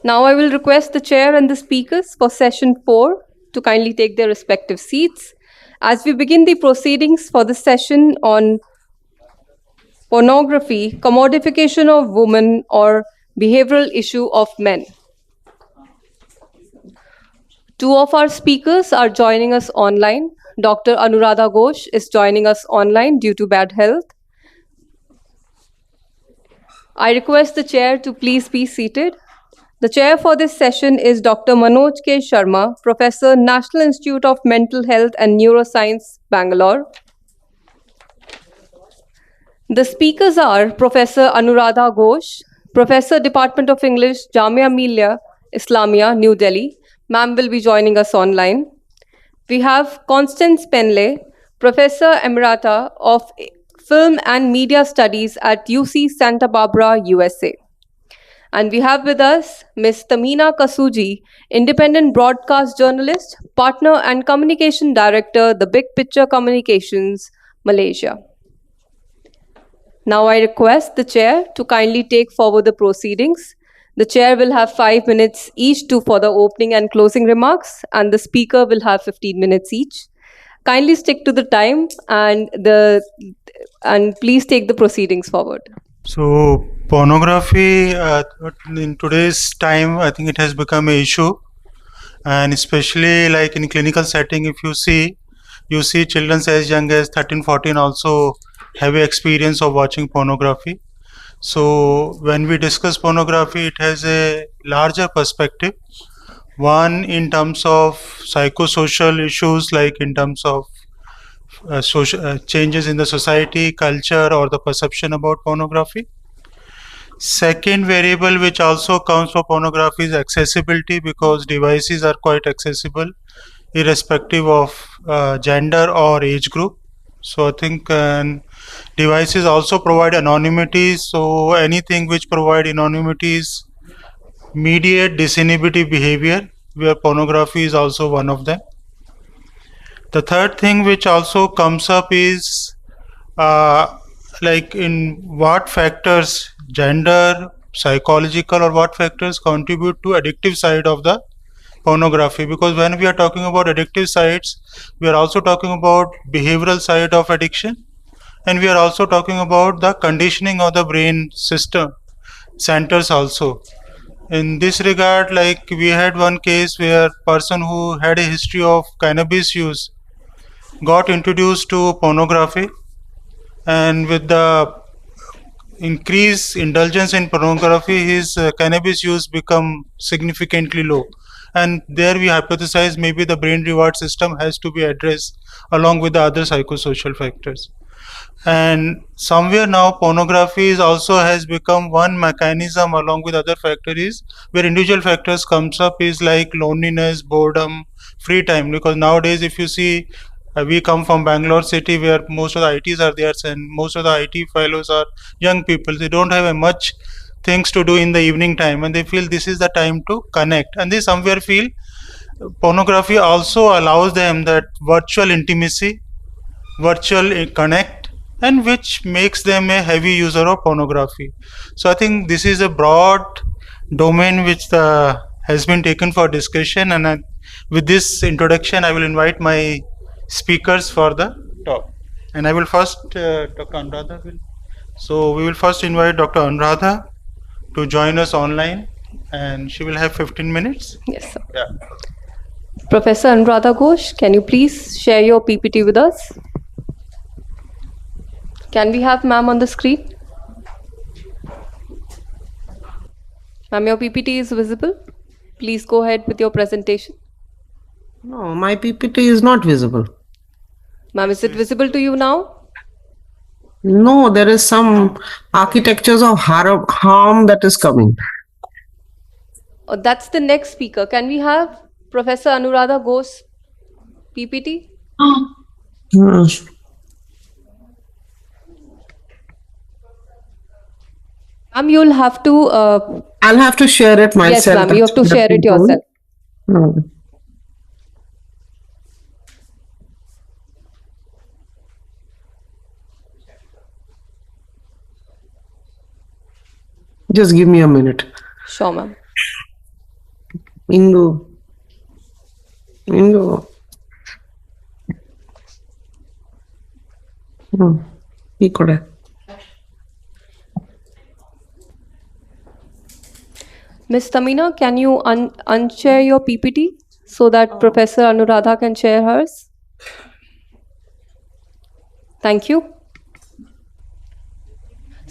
Now I will request the chair and the speakers for session 4 to kindly take their respective seats as we begin the proceedings for the session on pornography, commodification of women, or behavioral issue of men. Two of our speakers are joining us online. Dr. Anuradha Ghosh is joining us online due to bad health. I request the chair to please be seated. The chair for this session is Dr. Manoj K Sharma, Professor, National Institute of Mental Health and Neuroscience, Bangalore. The speakers are Professor Anuradha Ghosh, Professor, Department of English, Jamia Milia, Islamia, New Delhi. Ma'am will be joining us online. We have Constance Penley, Professor Emerita of Film and Media Studies at UC Santa Barbara, USA. And we have with us Ms. Tehmina Kaaosji, Independent Broadcast Journalist, Partner and Communication Director, The Big Picture Communications, Malaysia. Now I request the chair to kindly take forward the proceedings. The chair will have 5 minutes each for the opening and closing remarks, and the speaker will have 15 minutes each. Kindly stick to the time and please take the proceedings forward. So pornography in today's time, I think it has become an issue, and especially like in clinical setting, if you see children as young as 13, 14 also have a experience of watching pornography. So when we discuss pornography, it has a larger perspective. One, in terms of psychosocial issues, like in terms of social changes in the society, culture, or the perception about pornography. Second variable which also counts for pornography is accessibility, because devices are quite accessible irrespective of gender or age group. So I think devices also provide anonymity, so anything which provide anonymities mediate disinhibitive behavior, where pornography is also one of them. The third thing which also comes up is like in what factors, gender, psychological, or what factors contribute to addictive side of the pornography. Because when we are talking about addictive sides, we are also talking about behavioral side of addiction, and we are also talking about the conditioning of the brain system centers also. In this regard, like we had one case where person who had a history of cannabis use got introduced to pornography, and with the increased indulgence in pornography, his cannabis use become significantly low. And there we hypothesize maybe the brain reward system has to be addressed along with the other psychosocial factors. And somewhere now pornography is also has become one mechanism along with other factors where individual factors comes up is like loneliness, boredom, free time. Because nowadays if you see, we come from Bangalore city where most of the ITs are there, and most of the IT fellows are young people. They don't have a much things to do in the evening time, and they feel this is the time to connect, and they somewhere feel pornography also allows them that virtual intimacy, virtual connect, and which makes them a heavy user of pornography. So I think this is a broad domain which has been taken for discussion, and with this introduction I will invite my speakers for the talk. And I will first Dr. Anuradha will. So we will first invite Dr. Anuradha to join us online, and she will have 15 minutes. Yes, sir. Yeah. Professor Anuradha Ghosh, can you please share your PPT with us? Can we have ma'am on the screen? Ma'am, your PPT is visible. Please go ahead with your presentation. No, my PPT is not visible. Ma'am, is it visible to you now? No, there is some architectures of harm that is coming. Oh, that's the next speaker. Can we have Professor Anuradha Ghosh PPT? Ma'am, you'll have to... I'll have to share it myself. Yes, ma'am, you have to share it yourself. Just give me a minute. Sure, ma'am. Indu. ಈ ಕೊಡೆ. Ms. Tehmina, can you unshare your PPT so that Professor Anuradha can share hers? Thank you.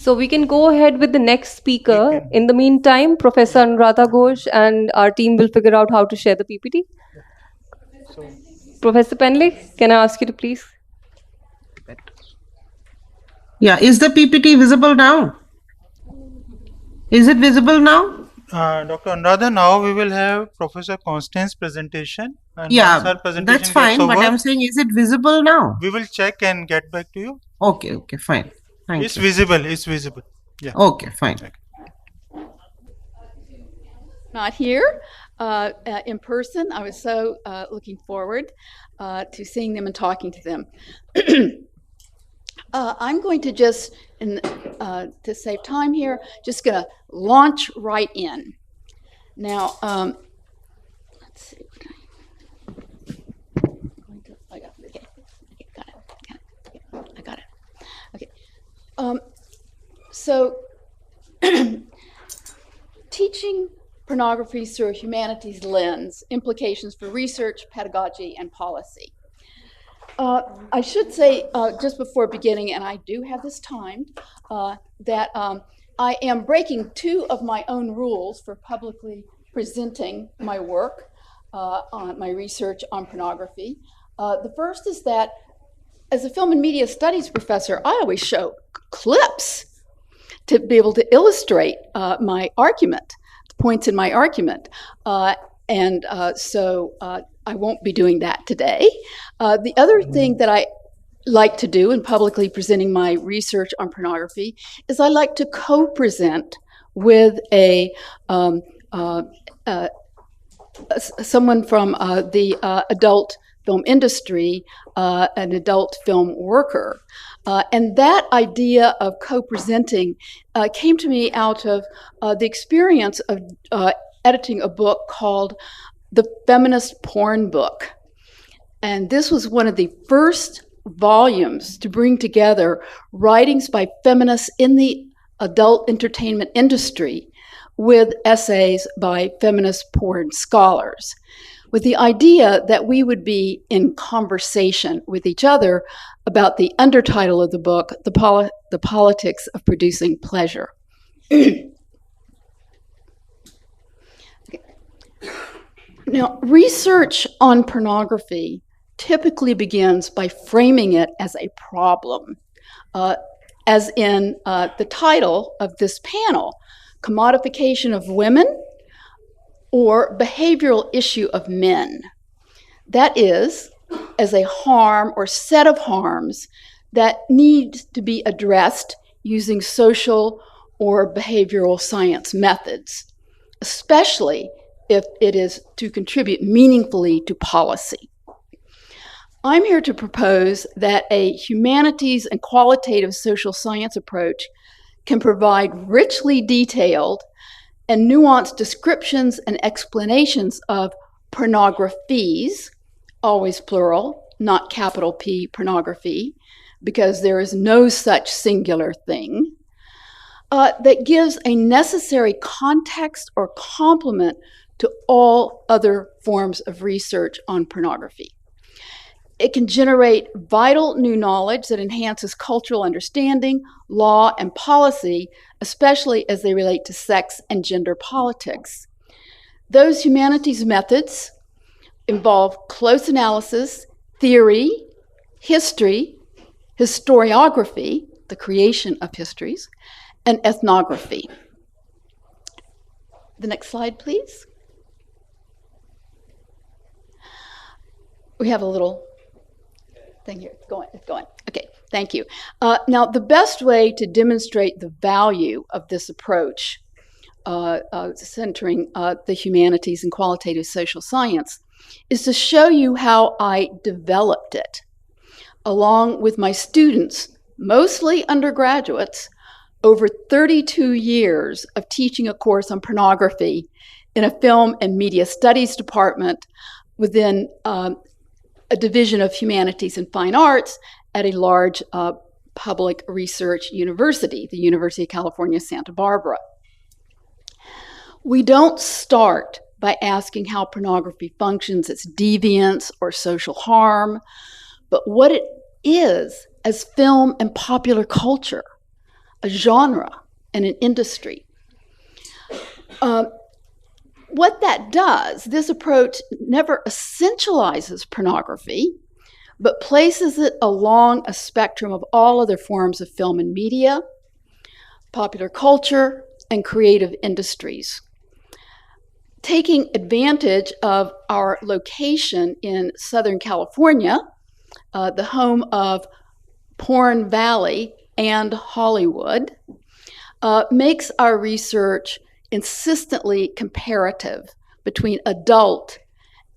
So we can go ahead with the next speaker. In the meantime, Professor Anuradha Ghosh and our team will figure out how to share the PPT. Professor Penley, can I ask you to please? Yeah, is the PPT visible now? Is it visible now? Dr. Anuradha, now we will have Professor Constance presentation. And Yeah, once her presentation that's fine, gets over, but I'm saying, is it visible now? we will check and get back to you. Okay, fine. Thank It's you. visible. It's visible. Yeah. Okay, fine. Not here in person. I was so looking forward to seeing them and talking to them. I'm going to just, to save time here, just going to launch right in. Now, let's see. I got it. Okay. So, teaching pornography through a humanities lens, implications for research, pedagogy, and policy. I should say, just before beginning, and I do have this timed, that I am breaking two of my own rules for publicly presenting my work on my research on pornography. The first is that as a film and media studies professor, I always show clips to be able to illustrate my argument, the points in my argument. So I won't be doing that today. The other thing that I like to do in publicly presenting my research on pornography is I like to co-present with someone from the adult film industry, an adult film worker. And that idea of co-presenting came to me out of the experience of editing a book called The Feminist Porn Book. And this was one of the first volumes to bring together writings by feminists in the adult entertainment industry with essays by feminist porn scholars, with the idea that we would be in conversation with each other about the undertitle of the book, The Politics of Producing Pleasure. Now, research on pornography typically begins by framing it as a problem, as in the title of this panel, Commodification of Women or Behavioral Issue of Men. That is, as a harm or set of harms that need to be addressed using social or behavioral science methods, especially if it is to contribute meaningfully to policy. I'm here to propose that a humanities and qualitative social science approach can provide richly detailed and nuanced descriptions and explanations of pornographies, always plural, not capital P pornography, because there is no such singular thing, that gives a necessary context or complement to all other forms of research on pornography. It can generate vital new knowledge that enhances cultural understanding, law, and policy, especially as they relate to sex and gender politics. Those humanities methods involve close analysis, theory, history, historiography, the creation of histories, and ethnography. The next slide, please. We have a little thing here. It's going. Okay, thank you. Now, the best way to demonstrate the value of this approach, centering the humanities and qualitative social science, is to show you how I developed it, along with my students, mostly undergraduates, over 32 years of teaching a course on pornography in a film and media studies department within a division of humanities and fine arts at a large public research university, the University of California, Santa Barbara. We don't start by asking how pornography functions as deviance or social harm, but what it is as film and popular culture, a genre and an industry. What that does, this approach never essentializes pornography, but places it along a spectrum of all other forms of film and media, popular culture, and creative industries. Taking advantage of our location in Southern California, the home of Porn Valley and Hollywood, makes our research insistently comparative between adult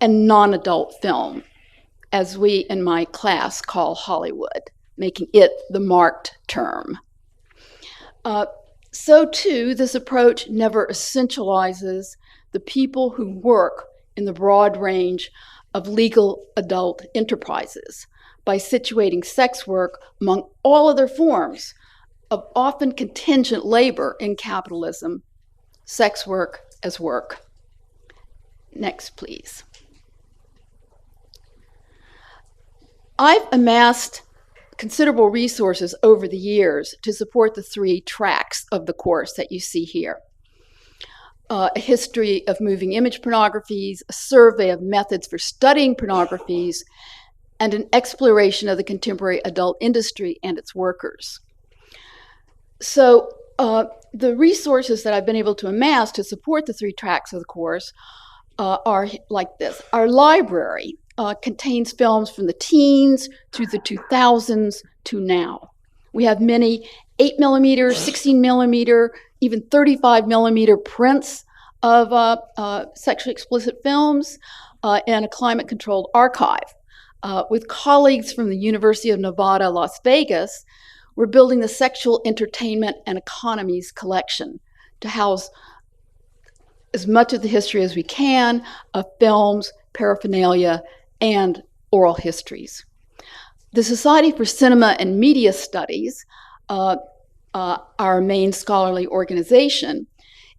and non-adult film, as we in my class call Hollywood, making it the marked term. So too, this approach never essentializes the people who work in the broad range of legal adult enterprises by situating sex work among all other forms of often contingent labor in capitalism, sex work as work. Next, please. I've amassed considerable resources over the years to support the 3 tracks of the course that you see here. A history of moving image pornographies, a survey of methods for studying pornographies, and an exploration of the contemporary adult industry and its workers. So the resources that I've been able to amass to support the 3 tracks of the course are like this. Our library contains films from the teens through the 2000s to now. We have many 8mm, 16mm, even 35mm prints of sexually explicit films and a climate-controlled archive. With colleagues from the University of Nevada, Las Vegas, we're building the Sexual Entertainment and Economies collection to house as much of the history as we can of films, paraphernalia, and oral histories. The Society for Cinema and Media Studies, our main scholarly organization,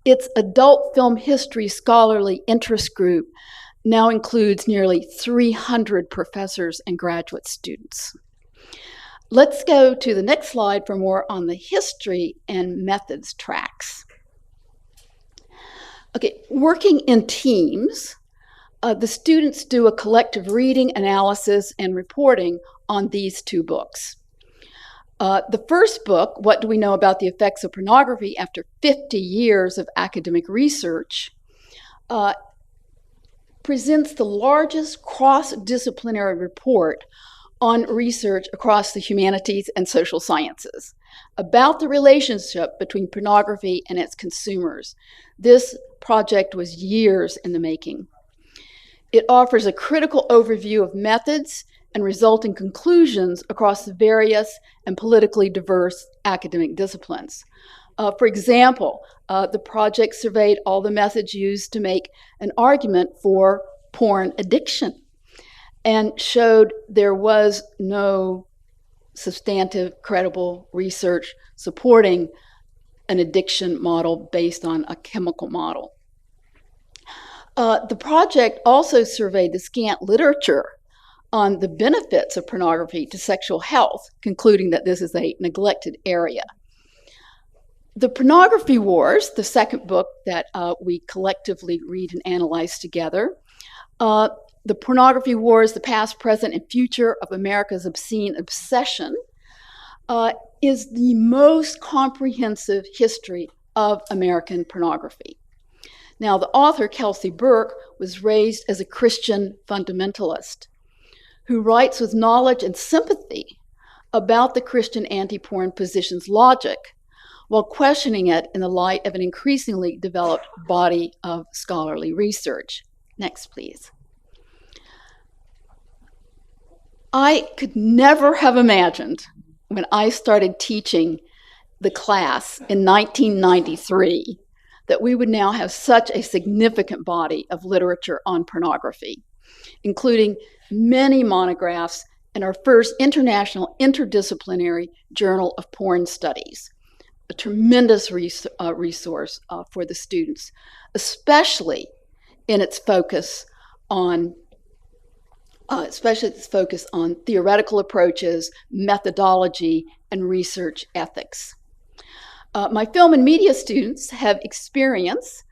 its adult film history scholarly interest group now includes nearly 300 professors and graduate students. Let's go to the next slide for more on the history and methods tracks. Okay, working in teams, the students do a collective reading, analysis, and reporting on these 2 books. The first book, What Do We Know About the Effects of Pornography After 50 Years of Academic Research, presents the largest cross-disciplinary report on research across the humanities and social sciences about the relationship between pornography and its consumers. This project was years in the making. It offers a critical overview of methods and resulting conclusions across the various and politically diverse academic disciplines. For example, the project surveyed all the methods used to make an argument for porn addiction and showed there was no substantive, credible research supporting an addiction model based on a chemical model. The project also surveyed the scant literature on the benefits of pornography to sexual health, concluding that this is a neglected area. The Pornography Wars, the second book that we collectively read and analyze together, The Pornography Wars, the Past, Present, and Future of America's Obscene Obsession, is the most comprehensive history of American pornography. Now, the author, Kelsey Burke, was raised as a Christian fundamentalist who writes with knowledge and sympathy about the Christian anti-porn position's logic while questioning it in the light of an increasingly developed body of scholarly research. Next, please. I could never have imagined when I started teaching the class in 1993 that we would now have such a significant body of literature on pornography, including many monographs in our first international interdisciplinary Journal of Porn Studies, a tremendous resource for the students, especially in its focus on theoretical approaches, methodology, and research ethics. My film and media students have experience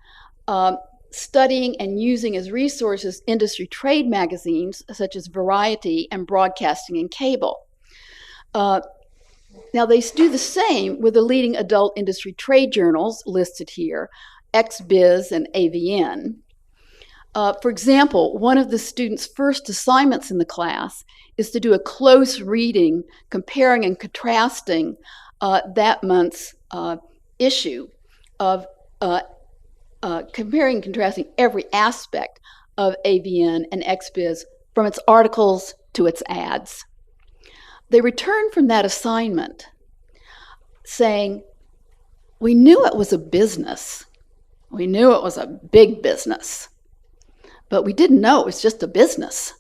studying and using as resources industry trade magazines such as Variety and Broadcasting and Cable. Now, they do the same with the leading adult industry trade journals listed here, XBiz and AVN. For example, one of the students' first assignments in the class is to do a close reading, comparing and contrasting that month's issue of comparing and contrasting every aspect of AVN and XBiz from its articles to its ads. They returned from that assignment saying, we knew it was a business. We knew it was a big business, but we didn't know it was just a business.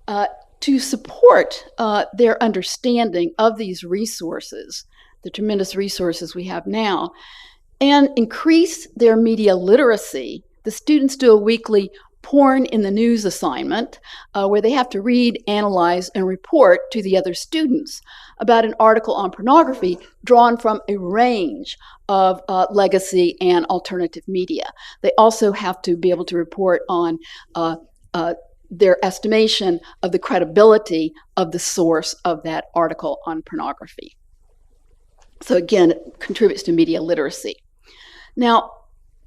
To support their understanding of these resources, the tremendous resources we have now, and increase their media literacy, the students do a weekly Porn in the News assignment where they have to read, analyze, and report to the other students about an article on pornography drawn from a range of legacy and alternative media. They also have to be able to report on their estimation of the credibility of the source of that article on pornography. So again, it contributes to media literacy. Now,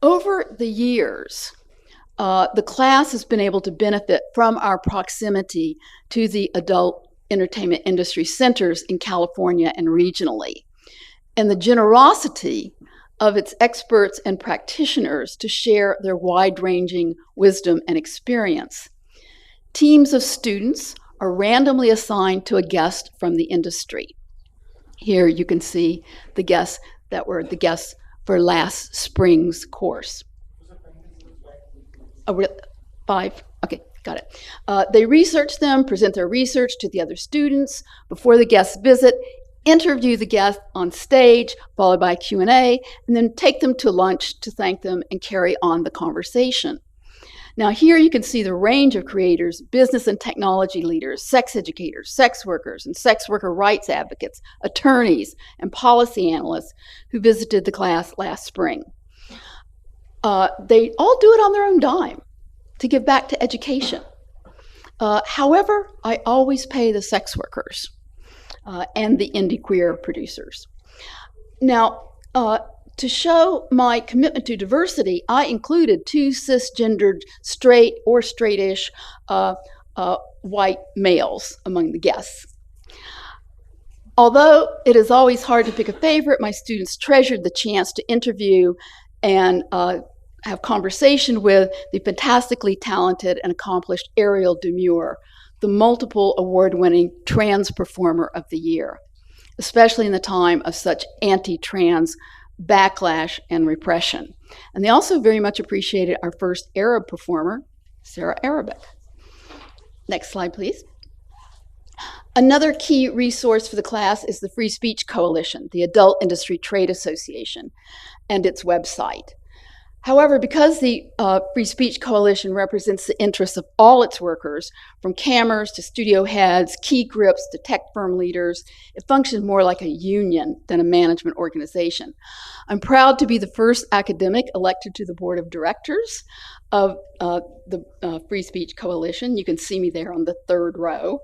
over the years, the class has been able to benefit from our proximity to the adult entertainment industry centers in California and regionally, and the generosity of its experts and practitioners to share their wide-ranging wisdom and experience. Teams of students are randomly assigned to a guest from the industry. Here you can see the guests that were the guests for last spring's course. Oh, 5? Okay, got it. They research them, present their research to the other students before the guests visit, interview the guest on stage, followed by a Q&A, and then take them to lunch to thank them and carry on the conversation. Now here you can see the range of creators, business and technology leaders, sex educators, sex workers, and sex worker rights advocates, attorneys, and policy analysts who visited the class last spring. They all do it on their own dime to give back to education. However, I always pay the sex workers and the indie queer producers. Now, to show my commitment to diversity, I included 2 cisgendered, straight or straightish white males among the guests. Although it is always hard to pick a favorite, my students treasured the chance to interview and have conversation with the fantastically talented and accomplished Ariel Demure, the multiple award-winning trans performer of the year, especially in the time of such anti-trans backlash and repression. And they also very much appreciated our first Arab performer, Sarah Arabic. Next slide, please. Another key resource for the class is the Free Speech Coalition, the Adult Industry Trade Association, and its website. However, because the Free Speech Coalition represents the interests of all its workers, from cammers to studio heads, key grips to tech firm leaders, it functions more like a union than a management organization. I'm proud to be the first academic elected to the board of directors of the Free Speech Coalition. You can see me there on the 3rd row.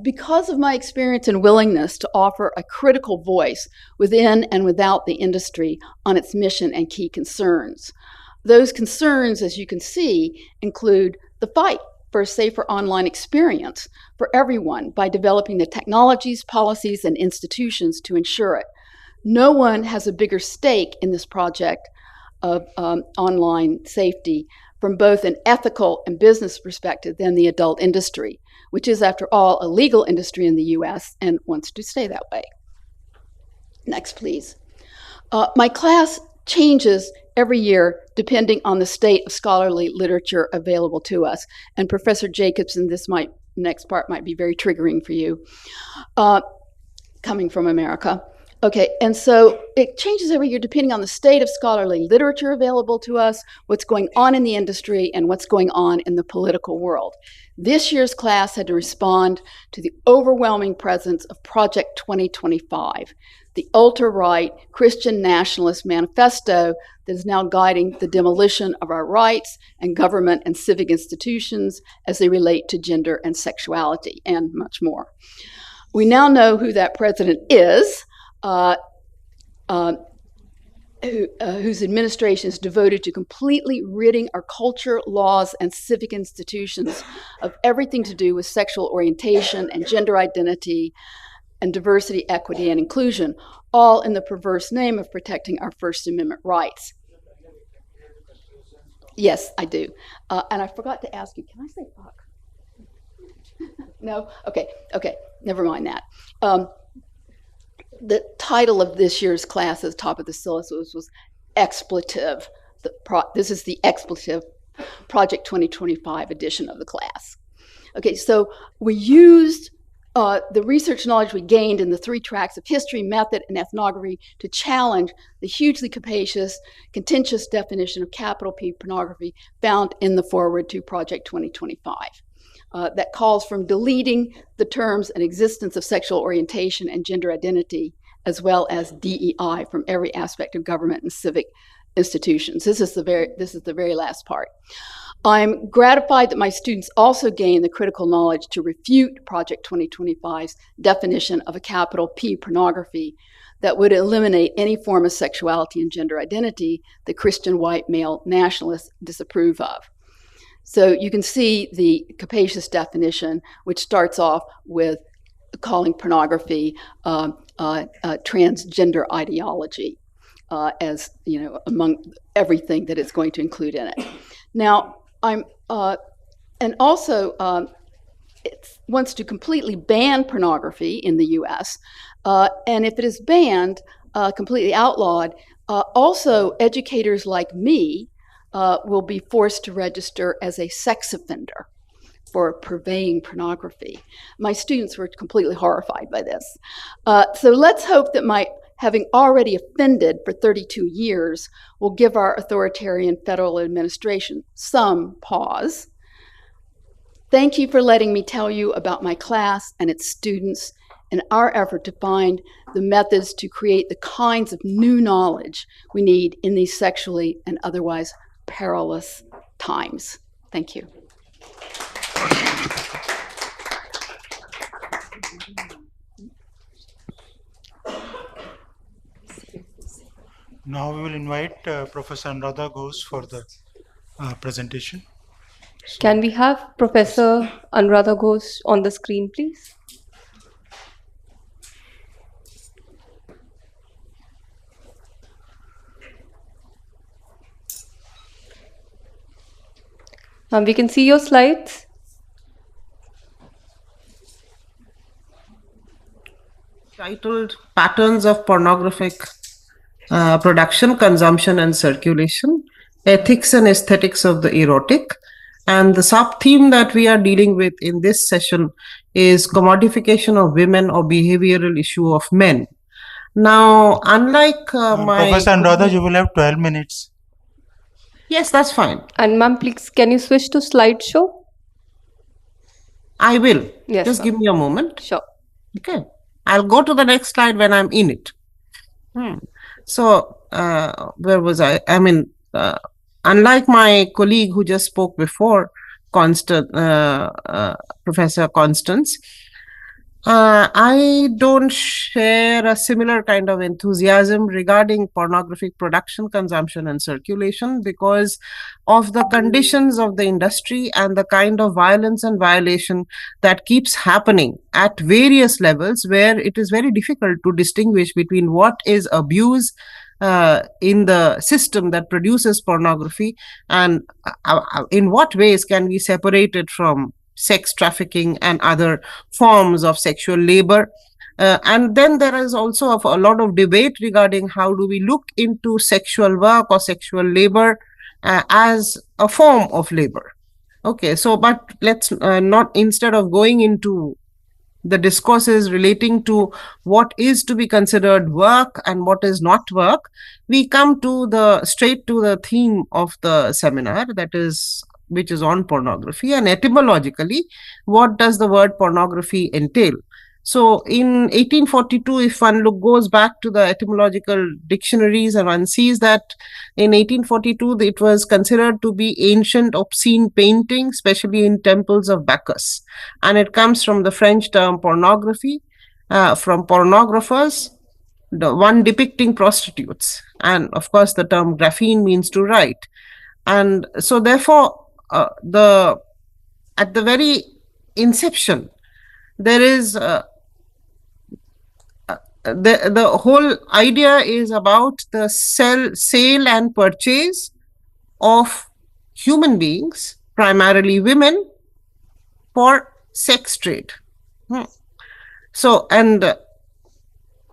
Because of my experience and willingness to offer a critical voice within and without the industry on its mission and key concerns. Those concerns, as you can see, include the fight for a safer online experience for everyone by developing the technologies, policies, and institutions to ensure it. No one has a bigger stake in this project of online safety from both an ethical and business perspective than the adult industry, which is, after all, a legal industry in the US and wants to stay that way. Next, please. My class changes every year depending on the state of scholarly literature available to us. And Professor Jacobson, next part might be very triggering for you, coming from America. Okay, and so it changes every year depending on the state of scholarly literature available to us, what's going on in the industry, and what's going on in the political world. This year's class had to respond to the overwhelming presence of Project 2025, the ultra-right Christian nationalist manifesto that is now guiding the demolition of our rights and government and civic institutions as they relate to gender and sexuality, and much more. We now know who that president is, whose administration is devoted to completely ridding our culture, laws, and civic institutions of everything to do with sexual orientation and gender identity and diversity, equity, and inclusion, all in the perverse name of protecting our First Amendment rights. Yes, I do. And I forgot to ask you, can I say fuck? No? Okay, never mind that. The title of this year's class at the top of the syllabus was Expletive. This is the Expletive Project 2025 edition of the class. Okay, so we used the research knowledge we gained in the 3 tracks of history, method, and ethnography to challenge the hugely capacious, contentious definition of capital P pornography found in the foreword to Project 2025. That calls from deleting the terms and existence of sexual orientation and gender identity, as well as DEI from every aspect of government and civic institutions. This is the very last part. I'm gratified that my students also gain the critical knowledge to refute Project 2025's definition of a capital P pornography that would eliminate any form of sexuality and gender identity that Christian white male nationalists disapprove of. So you can see the capacious definition, which starts off with calling pornography transgender ideology, as you know, among everything that it's going to include in it. Now, it wants to completely ban pornography in the U.S. And if it is banned, completely outlawed, also educators like me will be forced to register as a sex offender for purveying pornography. My students were completely horrified by this. So let's hope that my having already offended for 32 years will give our authoritarian federal administration some pause. Thank you for letting me tell you about my class and its students in our effort to find the methods to create the kinds of new knowledge we need in these sexually and otherwise perilous times. Thank you. Now we will invite Professor Anuradha Ghosh for the presentation. Can we have Professor Anuradha Ghosh on the screen, please? We can see your slides. Titled Patterns of Pornographic Production, Consumption and Circulation, Ethics and Aesthetics of the Erotic. And the sub-theme that we are dealing with in this session is Commodification of Women or Behavioral Issue of Men. Now, unlike Professor Anuradha, you will have 12 minutes. Yes, that's fine. And ma'am, please, can you switch to slideshow? I will. Yes, Just give me a moment. Sure. Okay. I'll go to the next slide when I'm in it. So, where was I? I mean, unlike my colleague who just spoke before, Professor Constance, I don't share a similar kind of enthusiasm regarding pornographic production, consumption, and circulation because of the conditions of the industry and the kind of violence and violation that keeps happening at various levels, where it is very difficult to distinguish between what is abuse in the system that produces pornography and in what ways can we separate it from sex trafficking and other forms of sexual labor. And then there is also a lot of debate regarding how do we look into sexual work or sexual labor as a form of labor. Okay, so but let's not, instead of going into the discourses relating to what is to be considered work and what is not work, we come to the straight to the theme of the seminar, that is, which is on pornography, and etymologically, what does the word pornography entail? So in 1842, if one goes back to the etymological dictionaries, and one sees that in 1842 it was considered to be ancient obscene painting, especially in temples of Bacchus, and it comes from the French term pornography, from pornographers, the one depicting prostitutes, and of course the term graphene means to write, and so therefore at the very inception there is the whole idea is about the sale and purchase of human beings, primarily women, for sex trade. So, and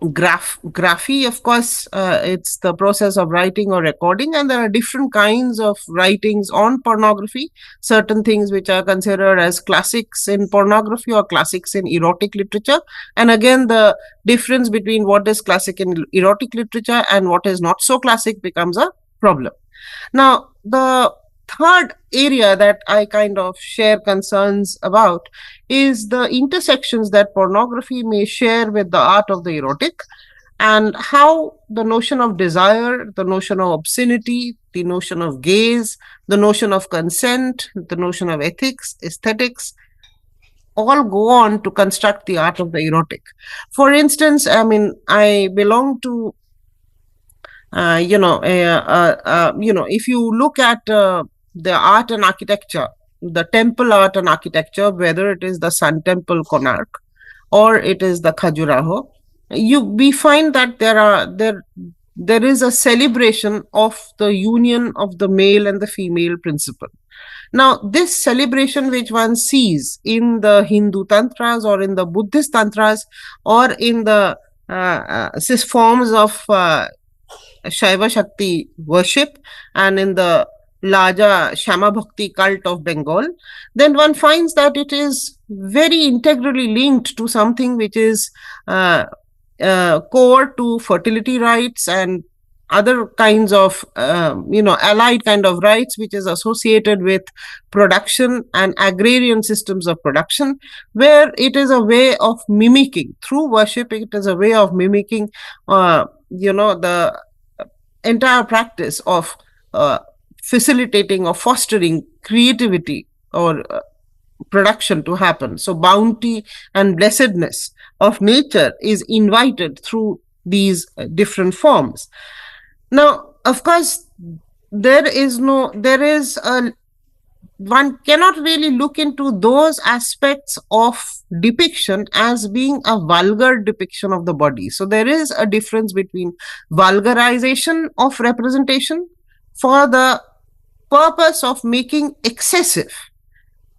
graphy, of course, it's the process of writing or recording, and there are different kinds of writings on pornography. Certain things which are considered as classics in pornography or classics in erotic literature, and again the difference between what is classic in erotic literature and what is not so classic becomes a problem. Now, the third area that I kind of share concerns about is the intersections that pornography may share with the art of the erotic, and how the notion of desire, the notion of obscenity, the notion of gaze, the notion of consent, the notion of ethics, aesthetics, all go on to construct the art of the erotic. For instance, I mean, I belong to if you look at the art and architecture, the temple art and architecture, whether it is the Sun Temple Konark or it is the Khajuraho, we find that there is a celebration of the union of the male and the female principle. Now, this celebration which one sees in the Hindu tantras or in the Buddhist tantras or in the forms of Shaiva Shakti worship and in the larger Shama Bhakti cult of Bengal, then one finds that it is very integrally linked to something which is core to fertility rights and other kinds of allied kind of rights, which is associated with production and agrarian systems of production, where it is a way of mimicking, through worship, it is a way of mimicking the entire practice of facilitating or fostering creativity or production to happen. So bounty and blessedness of nature is invited through these different forms. Now, of course, one cannot really look into those aspects of depiction as being a vulgar depiction of the body. So there is a difference between vulgarization of representation for the purpose of making excessive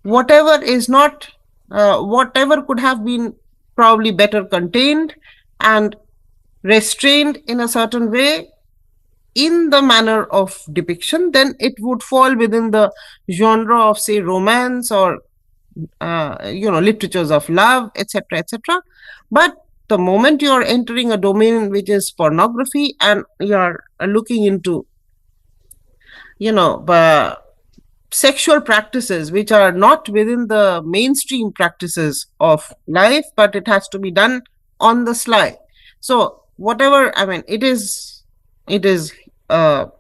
whatever is not, whatever could have been probably better contained and restrained in a certain way in the manner of depiction, then it would fall within the genre of, say, romance or literatures of love, etc., etc. But the moment you are entering a domain which is pornography and you are looking into sexual practices which are not within the mainstream practices of life, but it has to be done on the sly. So whatever, I mean, there is a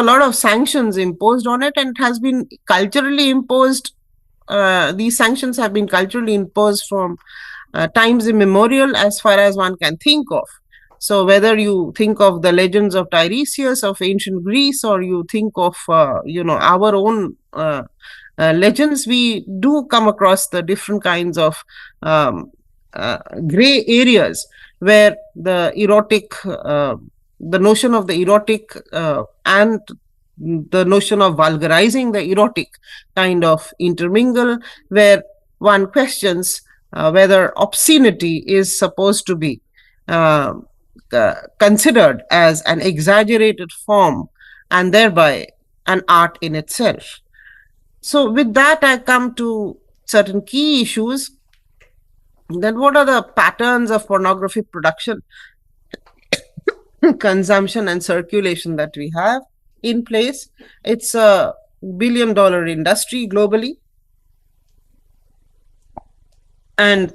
lot of sanctions imposed on it, and it has been culturally imposed. These sanctions have been culturally imposed from times immemorial, as far as one can think of. So whether you think of the legends of Tiresias of ancient Greece, or you think of our own legends, we do come across the different kinds of gray areas where the erotic, the notion of the erotic and the notion of vulgarizing the erotic kind of intermingle, where one questions whether obscenity is supposed to be considered as an exaggerated form and thereby an art in itself. So with that, I come to certain key issues. Then what are the patterns of pornography production, consumption and circulation that we have in place? It's a billion-dollar industry globally. And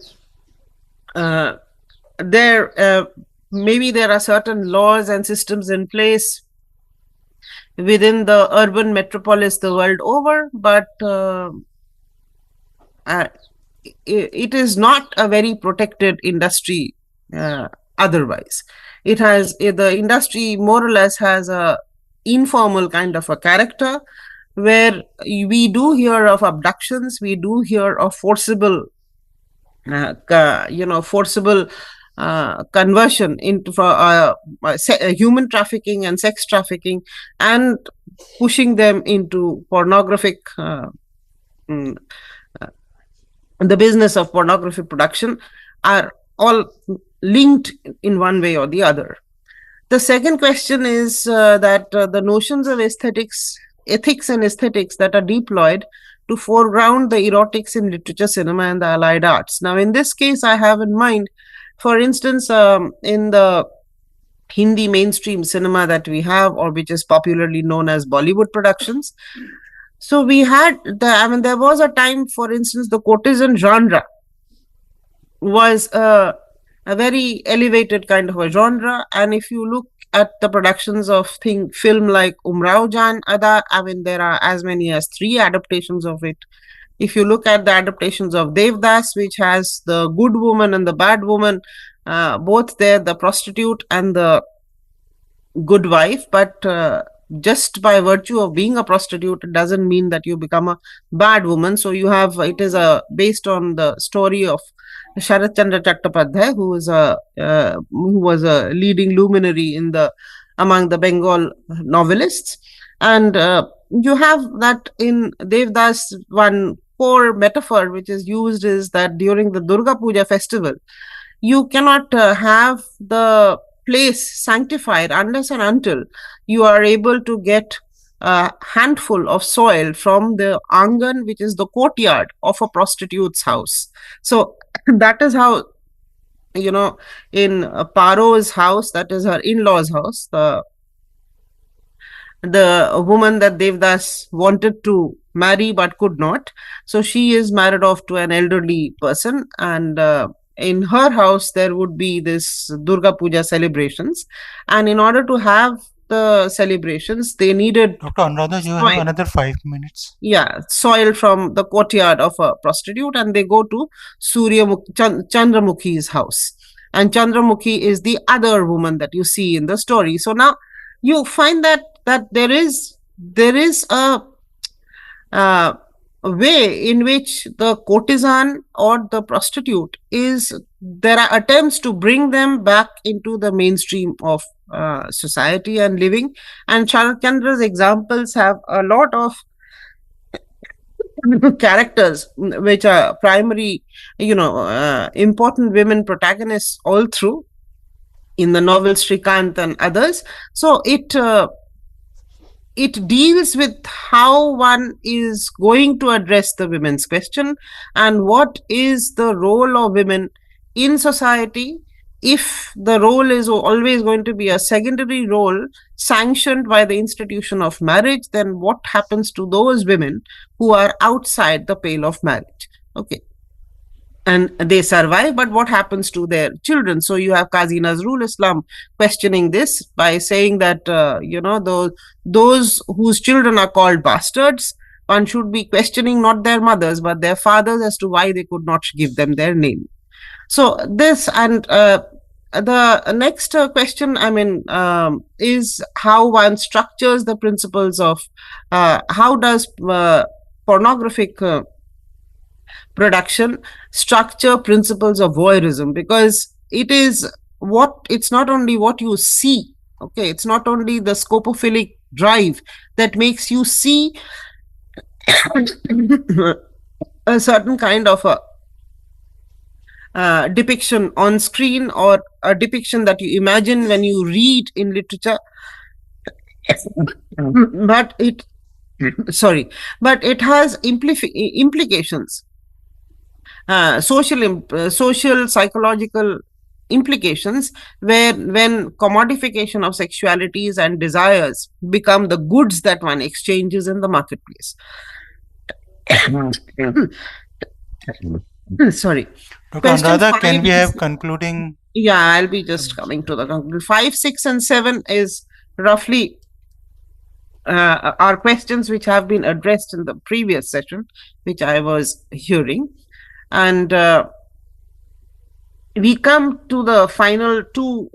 maybe there are certain laws and systems in place within the urban metropolis the world over, but it is not a very protected industry otherwise. The industry more or less has a informal kind of a character, where we do hear of abductions, we do hear of forcible conversion into human trafficking and sex trafficking, and pushing them into pornographic, the business of pornography production, are all linked in one way or the other. The second question is that the notions of ethics and aesthetics that are deployed to foreground the erotics in literature, cinema, and the allied arts. Now, in this case, I have in mind, for instance, in the Hindi mainstream cinema that we have, or which is popularly known as Bollywood productions. So we had there was a time, for instance, the courtesan genre was a very elevated kind of a genre. And if you look at the productions of film like Umrao Jan Ada, there are as many as 3 adaptations of it. If you look at the adaptations of Devdas, which has the good woman and the bad woman, both there, the prostitute and the good wife, but just by virtue of being a prostitute, it doesn't mean that you become a bad woman. So you have, it is based on the story of Sharat Chandra Chattopadhyay, who was a leading luminary among the Bengal novelists. And you have that in Devdas. One core metaphor which is used is that during the Durga Puja festival, you cannot have the place sanctified unless and until you are able to get a handful of soil from the angan, which is the courtyard of a prostitute's house. So that is how, in Paro's house, that is her in-laws' house, the woman that Devdas wanted to marry but could not. So she is married off to an elderly person, and in her house there would be this Durga Puja celebrations, and in order to have the celebrations they needed Dr. Anuradha, you have another 5 minutes. Yeah, soil from the courtyard of a prostitute, and they go to Chandramukhi's house, and Chandramukhi is the other woman that you see in the story. So now you find that there is a way in which the courtesan or the prostitute there are attempts to bring them back into the mainstream of society and living. And Sharat Chandra's examples have a lot of characters which are primary, important women protagonists all through in the novel Shrikant and others. So it deals with how one is going to address the women's question and what is the role of women in society. If the role is always going to be a secondary role sanctioned by the institution of marriage, then what happens to those women who are outside the pale of marriage? Okay. And they survive, but what happens to their children? So you have Qazi Nazrul Islam questioning this by saying that, those whose children are called bastards, one should be questioning not their mothers, but their fathers as to why they could not give them their name. So this, and the next question, is how one structures the principles of, how does pornographic production structure principles of voyeurism, because it's not only what you see, okay, it's not only the scopophilic drive that makes you see a certain kind of a depiction on screen or a depiction that you imagine when you read in literature. But it has implications, social, psychological implications, when commodification of sexualities and desires become the goods that one exchanges in the marketplace. Sorry. Dr. Anuradha, can we have concluding? Yeah, I'll be just coming to the conclusion. 5, 6, and 7 is roughly are questions which have been addressed in the previous session, which I was hearing. And we come to the final 2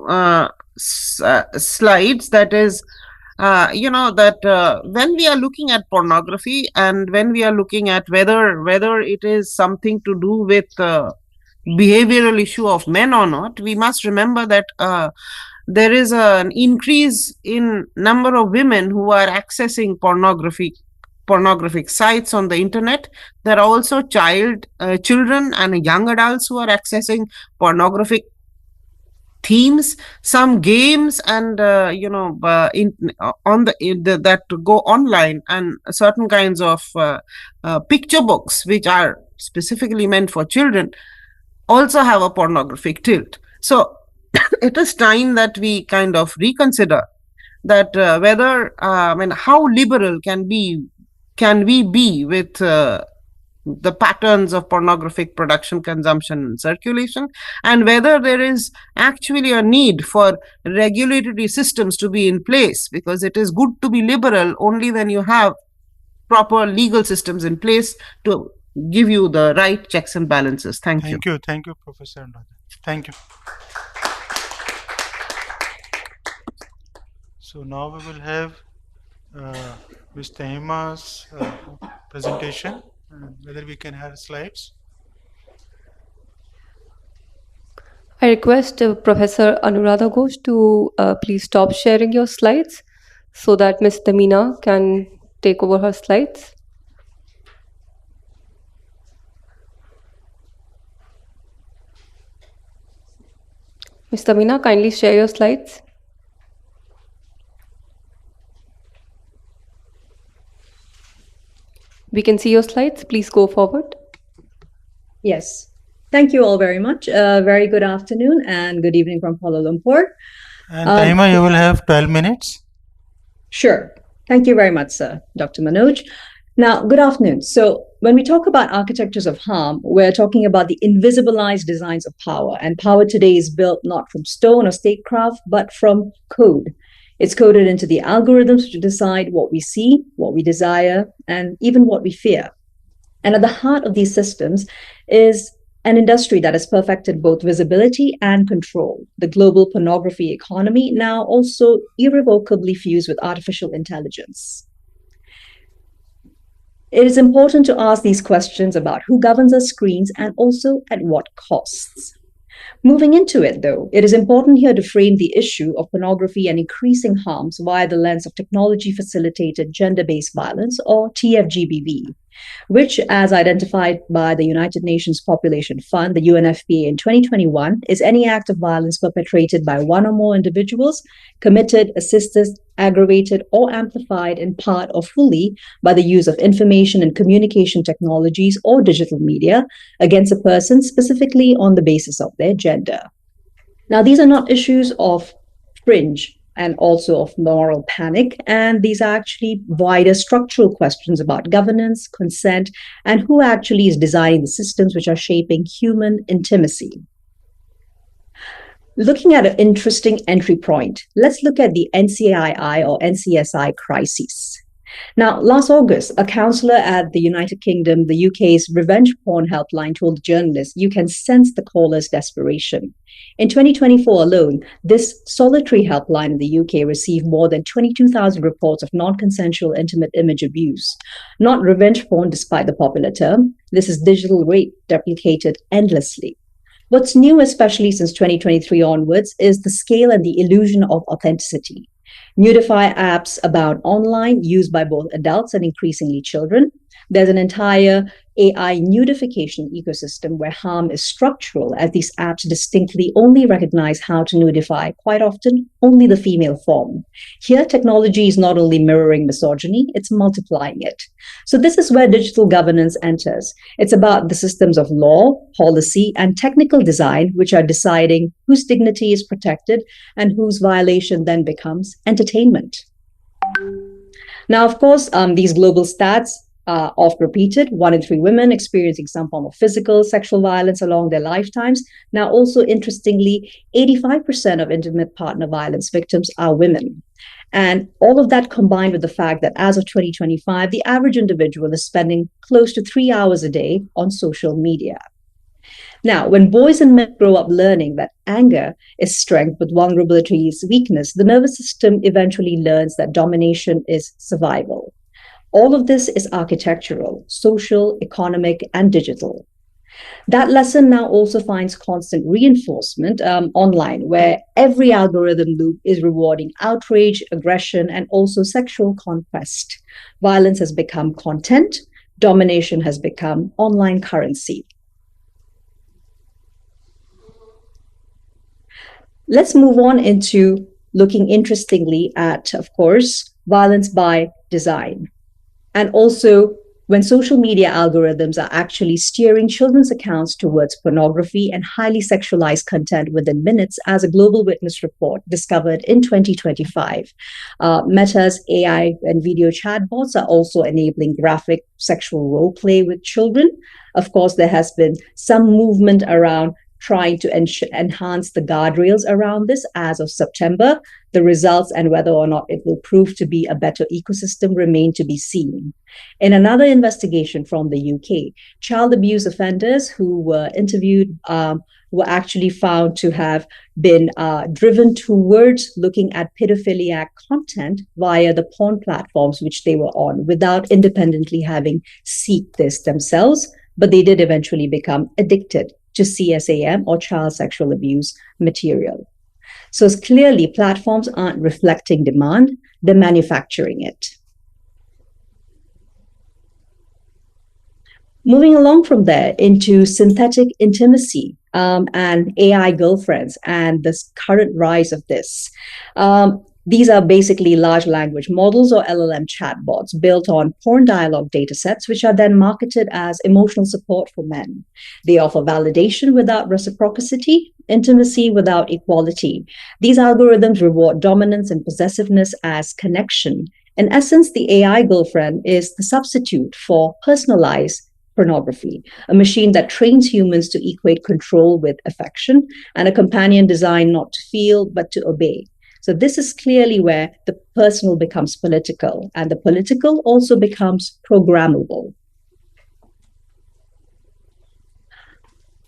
slides, that is, when we are looking at pornography and when we are looking at whether it is something to do with behavioral issue of men or not, we must remember that there is an increase in number of women who are accessing pornographic sites on the internet. There are also children and young adults who are accessing pornographic themes, some games, and that go online, and certain kinds of picture books which are specifically meant for children also have a pornographic tilt. So it is time that we kind of reconsider that whether how liberal can we be with the patterns of pornographic production, consumption, and circulation, and whether there is actually a need for regulatory systems to be in place, because it is good to be liberal only when you have proper legal systems in place to give you the right checks and balances. Thank you. Thank you, Professor Anuradha. Thank you. So now we will have Ms. Tehmima's presentation. Whether we can have slides. I request Professor Anuradha Ghosh to please stop sharing your slides so that Ms. Tehmina can take over her slides. Ms. Tehmina, kindly share your slides. We can see your slides. Please go forward. Yes. Thank you all very much. Very good afternoon and good evening from Kuala Lumpur. And Tehmina, you will have 12 minutes. Sure. Thank you very much, sir, Dr. Manoj. Now, good afternoon. So when we talk about architectures of harm, we're talking about the invisibilized designs of power. And power today is built not from stone or statecraft, but from code. It's coded into the algorithms to decide what we see, what we desire, and even what we fear. And at the heart of these systems is an industry that has perfected both visibility and control. The global pornography economy, now also irrevocably fused with artificial intelligence. It is important to ask these questions about who governs our screens and also at what costs. Moving into it, though, it is important here to frame the issue of pornography and increasing harms via the lens of technology-facilitated gender-based violence, or TFGBV, which, as identified by the United Nations Population Fund, the UNFPA, in 2021, is any act of violence perpetrated by one or more individuals, committed, assisted, aggravated, or amplified in part or fully by the use of information and communication technologies or digital media against a person specifically on the basis of their gender. Now, these are not issues of fringe and also of moral panic, and these are actually wider structural questions about governance, consent, and who actually is designing the systems which are shaping human intimacy. Looking at an interesting entry point, let's look at the NCII or NCSI crisis. Now, last August, a counsellor at the United Kingdom, the UK's revenge porn helpline, told journalists, "You can sense the caller's desperation." In 2024 alone, this solitary helpline in the UK received more than 22,000 reports of non-consensual intimate image abuse. Not revenge porn, despite the popular term. This is digital rape duplicated endlessly. What's new, especially since 2023 onwards, is the scale and the illusion of authenticity. Nudify apps abound online, used by both adults and increasingly children. There's an entire AI nudification ecosystem where harm is structural, as these apps distinctly only recognize how to nudify, quite often, only the female form. Here, technology is not only mirroring misogyny, it's multiplying it. So this is where digital governance enters. It's about the systems of law, policy, and technical design, which are deciding whose dignity is protected and whose violation then becomes entertainment. Now, of course, these global stats are oft repeated. 1 in 3 women experiencing some form of physical, sexual violence along their lifetimes. Now, also interestingly, 85% of intimate partner violence victims are women. And all of that combined with the fact that as of 2025, the average individual is spending close to 3 hours a day on social media. Now, when boys and men grow up learning that anger is strength, but vulnerability is weakness, the nervous system eventually learns that domination is survival. All of this is architectural, social, economic, and digital. That lesson now also finds constant reinforcement online, where every algorithm loop is rewarding outrage, aggression, and also sexual conquest. Violence has become content, domination has become online currency. Let's move on into looking interestingly at, of course, violence by design. And also when social media algorithms are actually steering children's accounts towards pornography and highly sexualized content within minutes, as a Global Witness report discovered in 2025. Meta's AI and video chatbots are also enabling graphic sexual role play with children. Of course, there has been some movement around trying to enhance the guardrails around this as of September. The results and whether or not it will prove to be a better ecosystem remain to be seen. In another investigation from the UK, child abuse offenders who were interviewed were actually found to have been driven towards looking at pedophiliac content via the porn platforms which they were on without independently having sought this themselves, but they did eventually become addicted to CSAM or child sexual abuse material. So clearly, platforms aren't reflecting demand, they're manufacturing it. Moving along from there into synthetic intimacy and AI girlfriends and this current rise of this. These are basically large language models or LLM chatbots built on porn dialogue datasets, which are then marketed as emotional support for men. They offer validation without reciprocity, intimacy without equality. These algorithms reward dominance and possessiveness as connection. In essence, the AI girlfriend is the substitute for personalized pornography, a machine that trains humans to equate control with affection, and a companion designed not to feel, but to obey. So this is clearly where the personal becomes political, and the political also becomes programmable.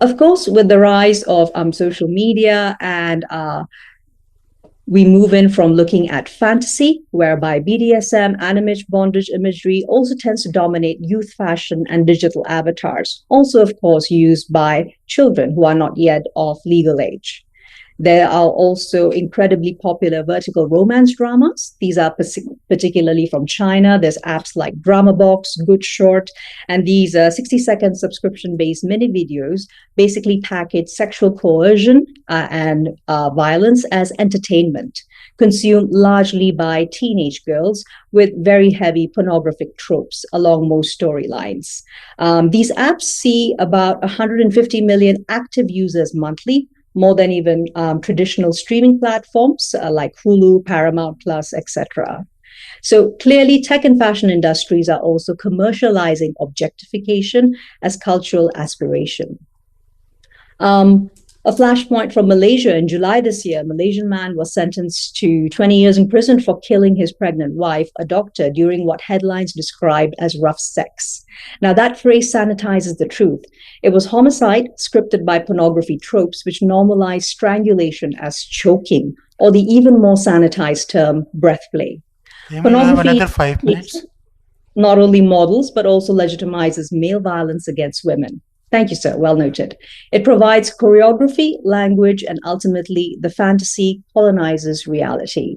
Of course, with the rise of social media and we move in from looking at fantasy, whereby BDSM, animate, bondage imagery also tends to dominate youth fashion and digital avatars, also, of course, used by children who are not yet of legal age. There are also incredibly popular vertical romance dramas. These are particularly from China. There's apps like DramaBox, Good Short, and these 60-second subscription-based mini videos basically package sexual coercion and violence as entertainment, consumed largely by teenage girls with very heavy pornographic tropes along most storylines. These apps see about 150 million active users monthly, more than even traditional streaming platforms like Hulu, Paramount Plus, etc. So clearly, tech and fashion industries are also commercializing objectification as cultural aspiration. A flashpoint from Malaysia in July this year, a Malaysian man was sentenced to 20 years in prison for killing his pregnant wife, a doctor, during what headlines described as rough sex. Now, that phrase sanitizes the truth. It was homicide scripted by pornography tropes, which normalize strangulation as choking, or the even more sanitized term, breath play. Pornography have another 5 minutes. Not only models, but also legitimizes male violence against women. Thank you, sir. Well noted. It provides choreography, language, and ultimately the fantasy colonizes reality.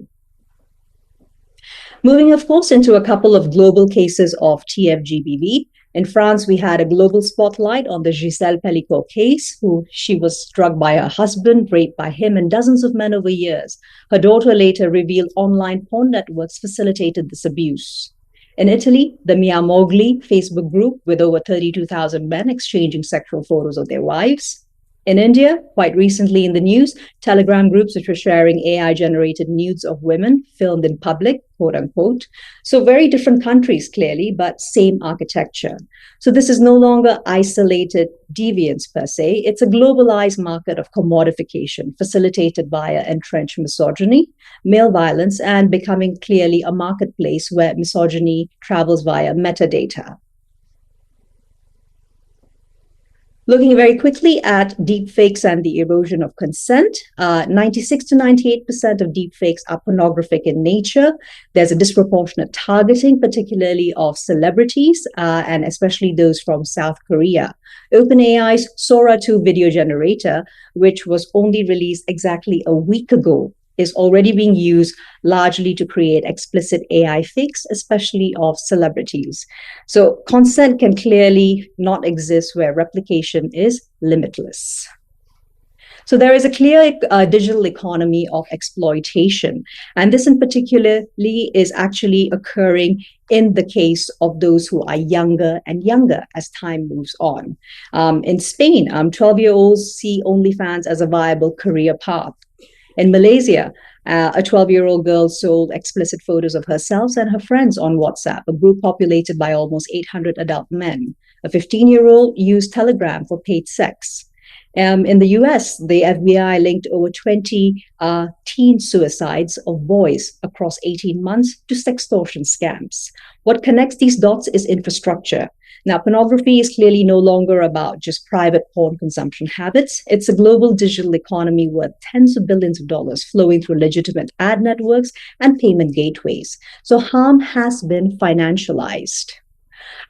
Moving, of course, into a couple of global cases of TFGBV. In France, we had a global spotlight on the Gisèle Pelicot case, she was drugged by her husband, raped by him and dozens of men over years. Her daughter later revealed online porn networks facilitated this abuse. In Italy, the Mia Mogli Facebook group with over 32,000 men exchanging sexual photos of their wives. In India, quite recently in the news, Telegram groups which were sharing AI-generated nudes of women filmed in public, quote unquote. So very different countries, clearly, but same architecture. So this is no longer isolated deviance per se. It's a globalized market of commodification facilitated via entrenched misogyny, male violence, and becoming clearly a marketplace where misogyny travels via metadata. Looking very quickly at deepfakes and the erosion of consent, 96 to 98% of deepfakes are pornographic in nature. There's a disproportionate targeting, particularly of celebrities, and especially those from South Korea. OpenAI's Sora 2 video generator, which was only released exactly a week ago, is already being used largely to create explicit AI fakes, especially of celebrities. So consent can clearly not exist where replication is limitless. So there is a clear digital economy of exploitation. And this in particularly is actually occurring in the case of those who are younger and younger as time moves on. In Spain, 12-year-olds see OnlyFans as a viable career path. In Malaysia, a 12-year-old girl sold explicit photos of herself and her friends on WhatsApp, a group populated by almost 800 adult men. A 15-year-old used Telegram for paid sex. In the US, the FBI linked over 20 teen suicides of boys across 18 months to sextortion scams. What connects these dots is infrastructure. Now, pornography is clearly no longer about just private porn consumption habits. It's a global digital economy worth tens of billions of dollars flowing through legitimate ad networks and payment gateways. So harm has been financialized.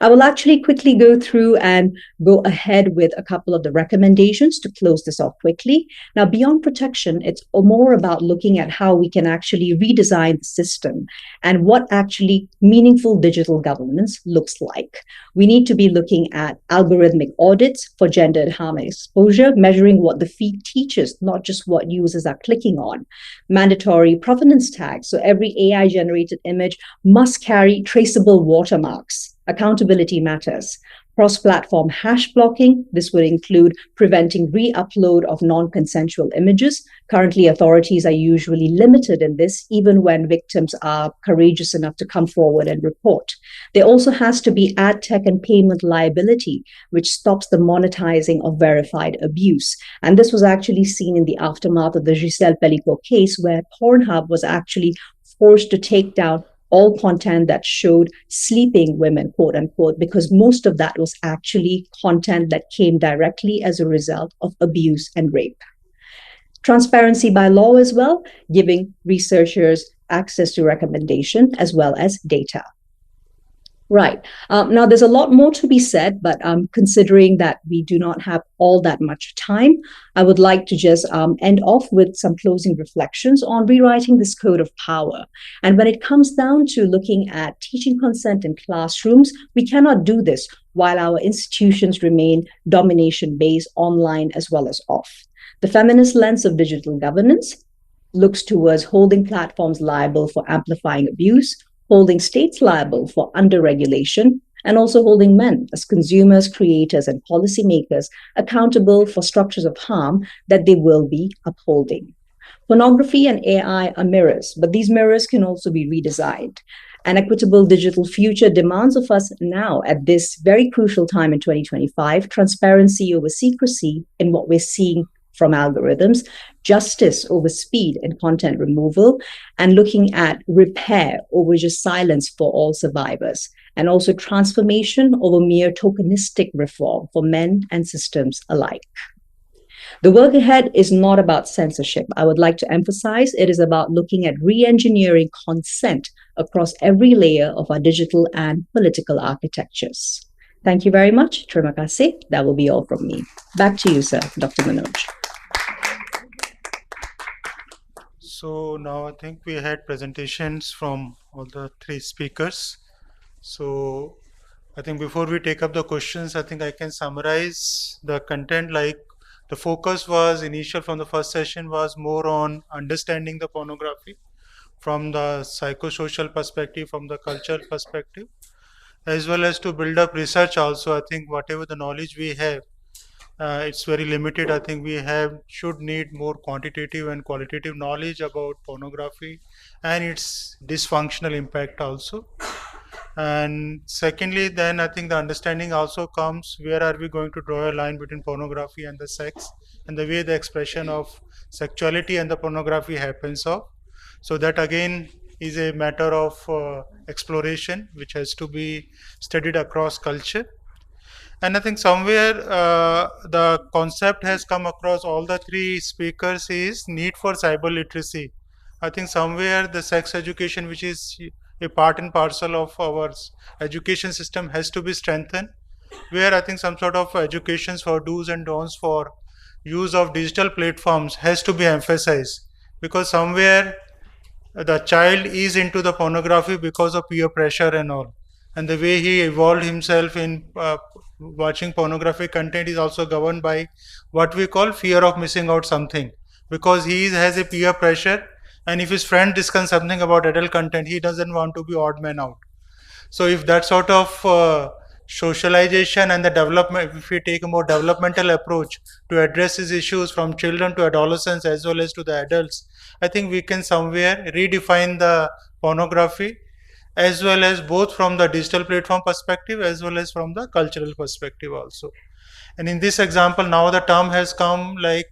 I will actually quickly go through and go ahead with a couple of the recommendations to close this off quickly. Now, beyond protection, it's more about looking at how we can actually redesign the system and what actually meaningful digital governance looks like. We need to be looking at algorithmic audits for gendered harm exposure, measuring what the feed teaches, not just what users are clicking on. Mandatory provenance tags, so every AI-generated image must carry traceable watermarks. Accountability matters. Cross-platform hash blocking. This would include preventing re-upload of non-consensual images. Currently, authorities are usually limited in this, even when victims are courageous enough to come forward and report. There also has to be ad tech and payment liability, which stops the monetizing of verified abuse. And this was actually seen in the aftermath of the Gisèle Pelicot case, where Pornhub was actually forced to take down all content that showed sleeping women, quote unquote, because most of that was actually content that came directly as a result of abuse and rape. Transparency by law as well, giving researchers access to recommendation as well as data. Right. Now, there's a lot more to be said, but considering that we do not have all that much time, I would like to just end off with some closing reflections on rewriting this code of power. And when it comes down to looking at teaching consent in classrooms, we cannot do this while our institutions remain domination-based online as well as off. The feminist lens of digital governance looks towards holding platforms liable for amplifying abuse, holding states liable for underregulation, and also holding men as consumers, creators, and policymakers accountable for structures of harm that they will be upholding. Pornography and AI are mirrors, but these mirrors can also be redesigned. An equitable digital future demands of us now, at this very crucial time in 2025, transparency over secrecy in what we're seeing from algorithms, justice over speed and content removal, and looking at repair over just silence for all survivors, and also transformation over mere tokenistic reform for men and systems alike. The work ahead is not about censorship. I would like to emphasize it is about looking at re-engineering consent across every layer of our digital and political architectures. Thank you very much. Terima kasih. That will be all from me. Back to you, sir, Dr. Manoj. So now I think we had presentations from all the three speakers. So I think before we take up the questions, I think I can summarize the content. Like the focus was initial from the first session was more on understanding the pornography from the psychosocial perspective, from the cultural perspective, as well as to build up research also. I think whatever the knowledge we have, it's very limited. I think we should need more quantitative and qualitative knowledge about pornography and its dysfunctional impact also. And secondly, then I think the understanding also comes, where are we going to draw a line between pornography and the sex, and the way the expression of sexuality and the pornography happens off. So that again is a matter of exploration which has to be studied across culture. And I think somewhere the concept has come across all the three speakers is need for cyber literacy. I think somewhere the sex education, which is a part and parcel of our education system, has to be strengthened, where I think some sort of educations for do's and don'ts for use of digital platforms has to be emphasized, because somewhere the child is into the pornography because of peer pressure and all, and the way he evolved himself in watching pornographic content is also governed by what we call fear of missing out something, because he has a peer pressure, and if his friend discuss something about adult content, he doesn't want to be odd man out. So if that sort of socialization and the development, if we take a more developmental approach to address these issues from children to adolescents as well as to the adults, I think we can somewhere redefine the pornography, as well as both from the digital platform perspective as well as from the cultural perspective also. And in this example, now the term has come, like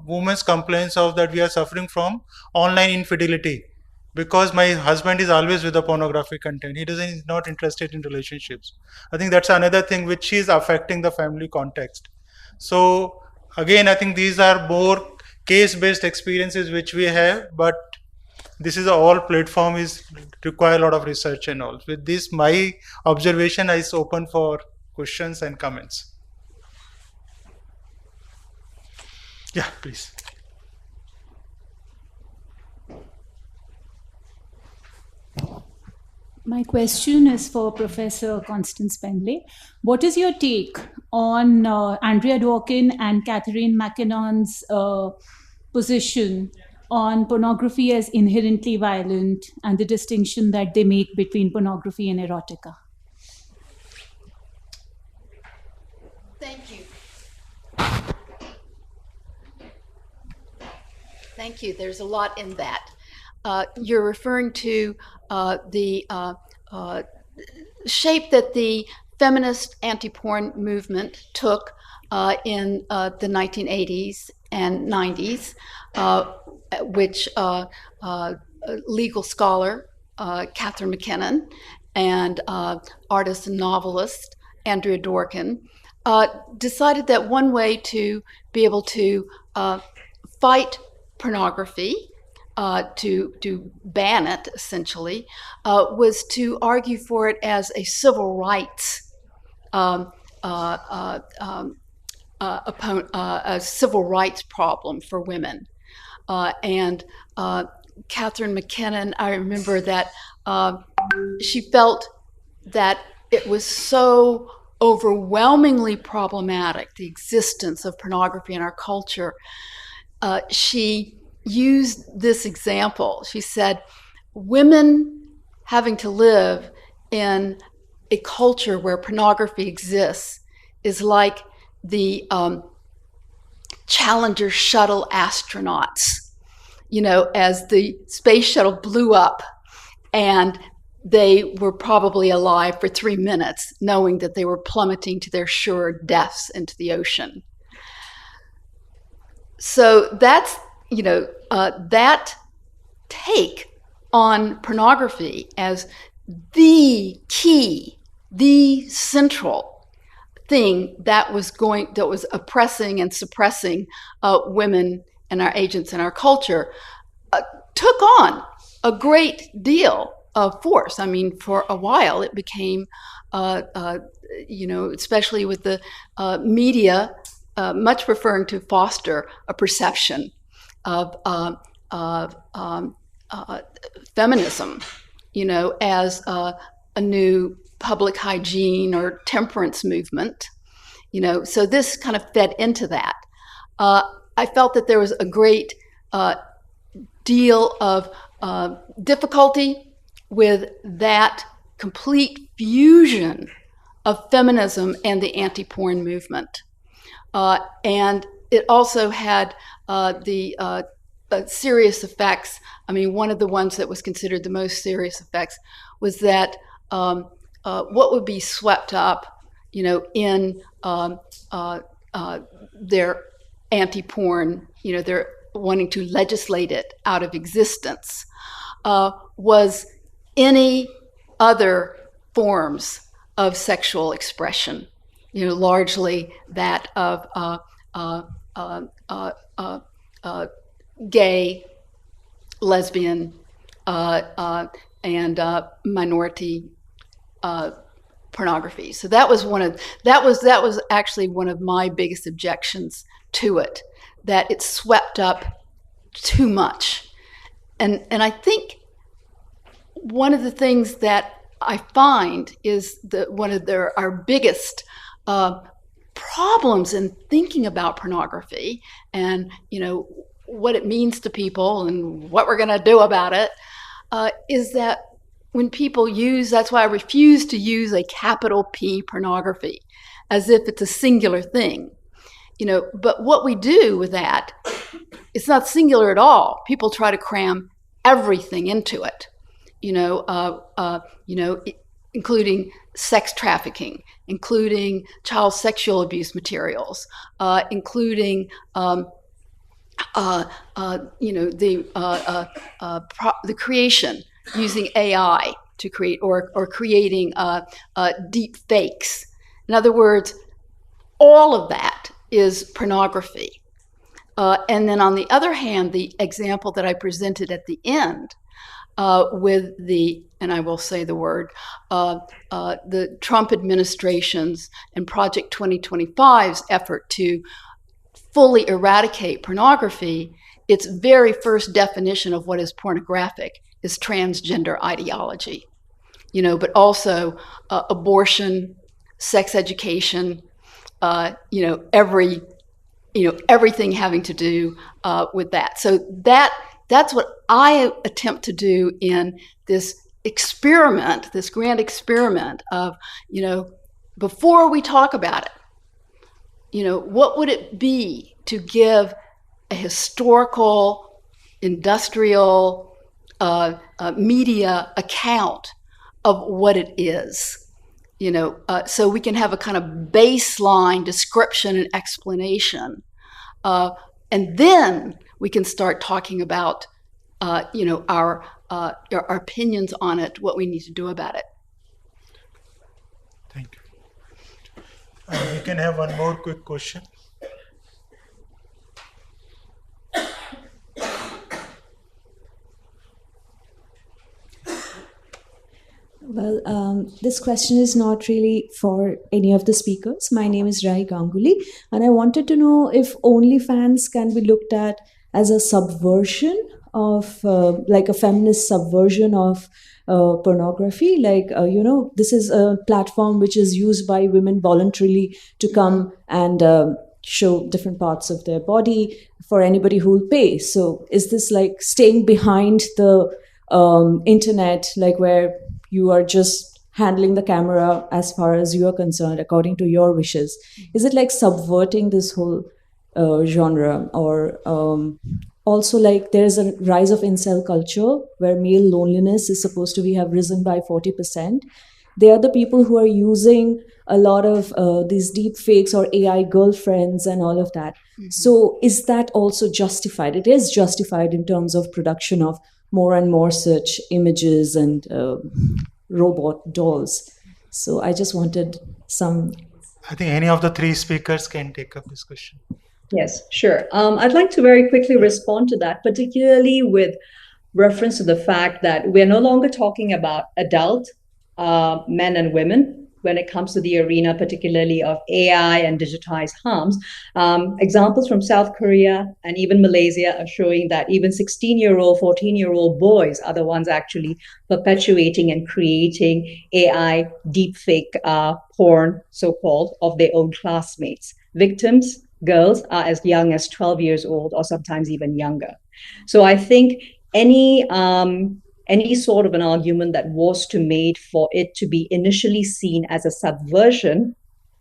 women's complaints of that we are suffering from online infidelity, because my husband is always with the pornographic content, he's not interested in relationships. I think that's another thing which is affecting the family context. So again, I think these are more case-based experiences which we have, but this is all platform is require a lot of research and all. With this, my observation is open for questions and comments. Yeah, please. My question is for Professor Constance Penley. What is your take on Andrea Dworkin and Catherine McKinnon's position on pornography as inherently violent and the distinction that they make between pornography and erotica? Thank you. Thank you. There's a lot in that. You're referring to the shape that the feminist anti-porn movement took in the 1980s and 90s, which legal scholar Catherine McKinnon and artist and novelist Andrea Dworkin decided that one way to be able to fight pornography, to ban it essentially, was to argue for it as a civil rights a civil rights problem for women. And Catherine McKinnon, I remember that she felt that it was so overwhelmingly problematic, the existence of pornography in our culture. She used this example. She said, women having to live in a culture where pornography exists is like the Challenger shuttle astronauts, you know, as the space shuttle blew up and they were probably alive for 3 minutes, knowing that they were plummeting to their sure deaths into the ocean. So that's, you know, that take on pornography as the key, the central thing that was oppressing and suppressing women and our agents in our culture, took on a great deal of force. I mean, for a while it became, you know, especially with the media, much preferring to foster a perception of feminism, as a new public hygiene or temperance movement. So this kind of fed into that. I felt that there was a great deal of difficulty with that complete fusion of feminism and the anti-porn movement. And it also had the serious effects. I mean, one of the ones that was considered the most serious effects was that what would be swept up, in their anti-porn, they're wanting to legislate it out of existence, was any other forms of sexual expression, largely that of gay, lesbian, and minority pornography. So that was actually one of my biggest objections to it, that it swept up too much. And I think one of the things that I find is that one of our biggest problems in thinking about pornography and what it means to people and what we're going to do about it is that when people that's why I refuse to use a capital P pornography as if it's a singular thing. But what we do with that, it's not singular at all. People try to cram everything into it, including sex trafficking, including child sexual abuse materials, including the creation using AI to create or creating deep fakes. In other words, all of that is pornography. And then on the other hand, the example that I presented at the end with and I will say the word, the Trump administration's and Project 2025's effort to fully eradicate pornography, its very first definition of what is pornographic is transgender ideology, but also abortion, sex education, everything having to do with that. So that's what I attempt to do in this experiment, this grand experiment of, before we talk about it, what would it be to give a historical, industrial, media account of what it is, so we can have a kind of baseline description and explanation, and then we can start talking about, our opinions on it, what we need to do about it. Thank you. We can have one more quick question. Well, this question is not really for any of the speakers. My name is Rai Ganguly, and I wanted to know if OnlyFans can be looked at as a subversion of, like a feminist subversion of pornography. Like, this is a platform which is used by women voluntarily to come and show different parts of their body for anybody who will pay. So is this like staying behind the internet, like where you are just handling the camera as far as you are concerned, according to your wishes? Is it like subverting this whole genre? Or also, like, there's a rise of incel culture where male loneliness is supposed to have risen by 40%. They are the people who are using a lot of these deep fakes or AI girlfriends and all of that. Mm-hmm. So is that also justified? It is justified in terms of production of more and more such images and robot dolls. So I just wanted some... I think any of the three speakers can take up this question. Yes, sure. I'd like to very quickly respond to that, particularly with reference to the fact that we're no longer talking about adult men and women, when it comes to the arena, particularly of AI and digitized harms. Examples from South Korea and even Malaysia are showing that even 16-year-old, 14-year-old boys are the ones actually perpetuating and creating AI deepfake porn, so-called, of their own classmates. Victims, girls, are as young as 12 years old or sometimes even younger. So I think any sort of an argument that was to made for it to be initially seen as a subversion,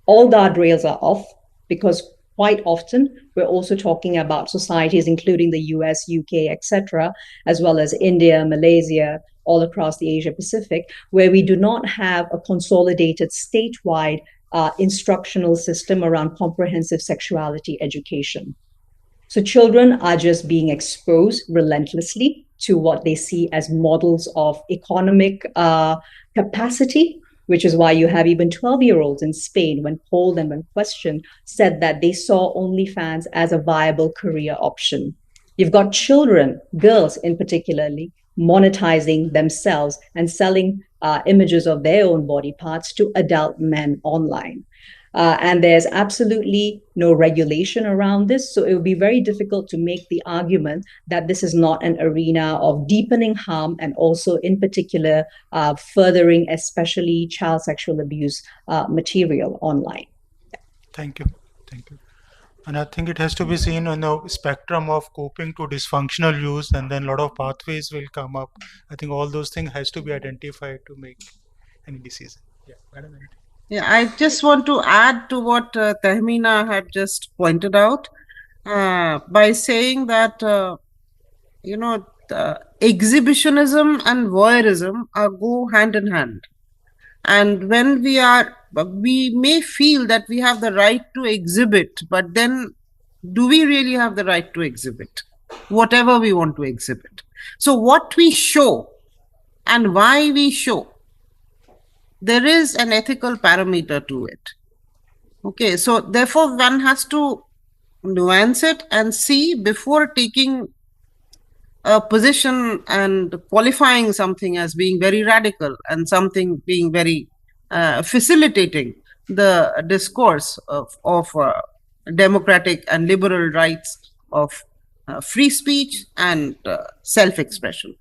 all guardrails are off, because quite often we're also talking about societies including the US, UK, etc., as well as India, Malaysia, all across the Asia Pacific, where we do not have a consolidated statewide instructional system around comprehensive sexuality education. So children are just being exposed relentlessly to what they see as models of economic capacity, which is why you have even 12-year-olds in Spain, when polled and when questioned, said that they saw OnlyFans as a viable career option. You've got children, girls in particularly, monetizing themselves and selling images of their own body parts to adult men online. And there's absolutely no regulation around this. So it would be very difficult to make the argument that this is not an arena of deepening harm and also in particular furthering especially child sexual abuse material online. Thank you. Thank you. And I think it has to be seen on the spectrum of coping to dysfunctional use, and then a lot of pathways will come up. I think all those things has to be identified to make any decision. Yeah, Madam Emerita. Yeah, I just want to add to what Tehmina had just pointed out by saying that, exhibitionism and voyeurism go hand in hand. And when we may feel that we have the right to exhibit, but then do we really have the right to exhibit whatever we want to exhibit? So what we show and why we show, there is an ethical parameter to it. Okay, so therefore one has to nuance it and see before taking a position and qualifying something as being very radical and something being very facilitating the discourse of democratic and liberal rights of free speech and self-expression.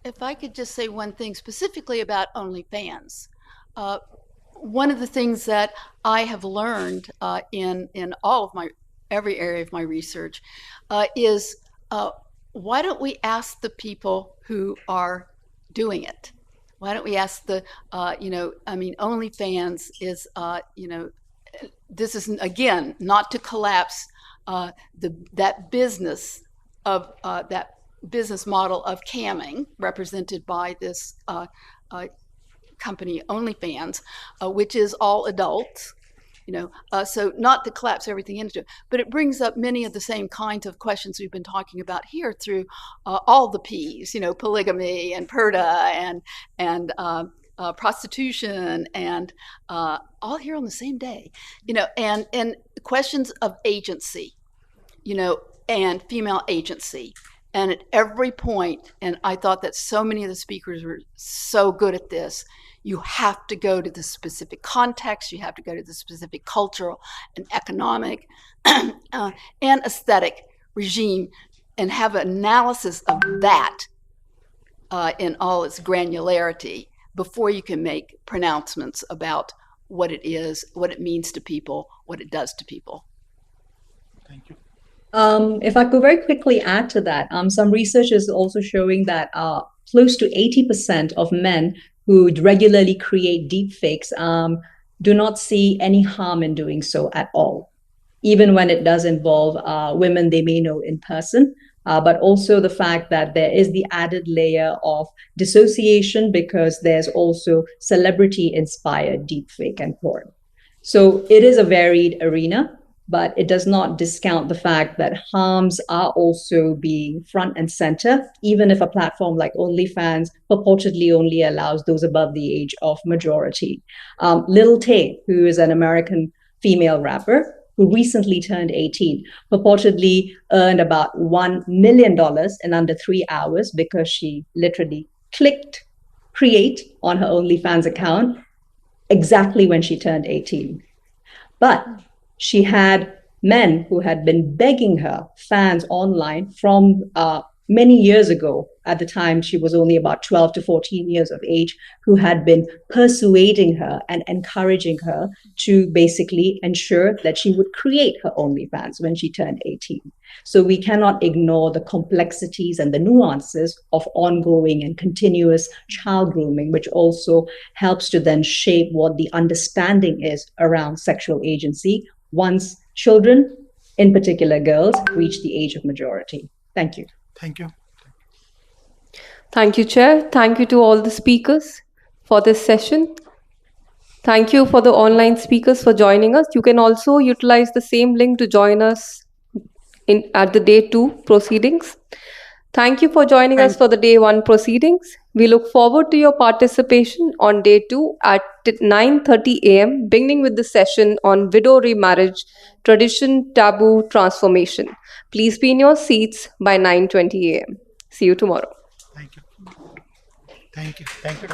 If I could just say one thing specifically about OnlyFans. One of the things that I have learned in all of every area of my research is why don't we ask the people who are doing it? Why don't we ask OnlyFans is, this is, again, not to collapse that business of that business model of camming represented by this company OnlyFans, which is all adults, so not to collapse everything into it, but it brings up many of the same kinds of questions we've been talking about here through all the P's, polygamy and PERDA and prostitution and all here on the same day, and questions of agency, and female agency. And at every point, and I thought that so many of the speakers were so good at this, you have to go to the specific context, you have to go to the specific cultural and economic and aesthetic regime and have an analysis of that in all its granularity before you can make pronouncements about what it is, what it means to people, what it does to people. Thank you. If I could very quickly add to that, some research is also showing that close to 80% of men who regularly create deepfakes do not see any harm in doing so at all, even when it does involve women they may know in person, but also the fact that there is the added layer of dissociation because there's also celebrity-inspired deepfake and porn. So it is a varied arena, but it does not discount the fact that harms are also being front and center, even if a platform like OnlyFans purportedly only allows those above the age of majority. Lil Tay, who is an American female rapper who recently turned 18, purportedly earned about $1 million in under 3 hours because she literally clicked, create on her OnlyFans account exactly when she turned 18. But she had men who had been begging her, fans online, from many years ago, at the time she was only about 12 to 14 years of age, who had been persuading her and encouraging her to basically ensure that she would create her OnlyFans when she turned 18. So we cannot ignore the complexities and the nuances of ongoing and continuous child grooming, which also helps to then shape what the understanding is around sexual agency once children, in particular girls, reach the age of majority. Thank you. Thank you. Thank you, Chair. Thank you to all the speakers for this session. Thank you for the online speakers for joining us. You can also utilize the same link to join us at the day 2 proceedings. Thank you for joining us for the day 1 proceedings. We look forward to your participation on day 2 at 9:30 a.m., beginning with the session on widow remarriage, tradition, taboo, transformation. Please be in your seats by 9:20 a.m. See you tomorrow. Thank you. Thank you. Thank you.